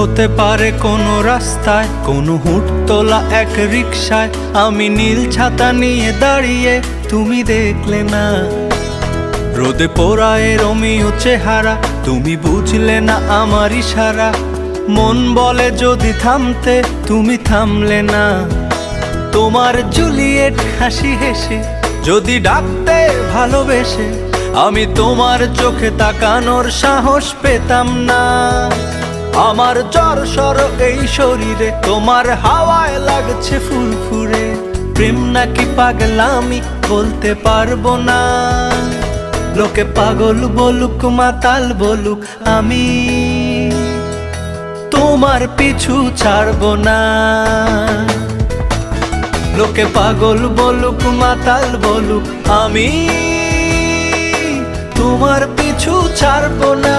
হতে পারে কোনো রাস্তায়, কোনো হুটতোলা এক রিকশায় আমি নীল ছাতা নিয়ে দাঁড়িয়ে, তুমি দেখলে না। রোদে পোড়ায় রোমিও চেহারা, তুমি বুঝলে না আমার ইশারা। মন বলে যদি থামতে, তুমি থামলে না। তোমার জুলিয়েট হাসি হেসে যদি ডাকতে ভালোবেসে, আমি তোমার চোখে তাকানোর সাহস পেতাম না। আমার জ্বর এই শরীরে, তোমার হাওয়ায় লাগছে ফুরফুরে। প্রেম নাকি পাগলামি বলতে পারবো না। লোকে পাগল বলুক মাতাল বলুক, আমি তোমার পিছু ছাড়বো না। লোকে পাগল বলুক মাতাল বলুক, আমি তোমার পিছু ছাড়বো না।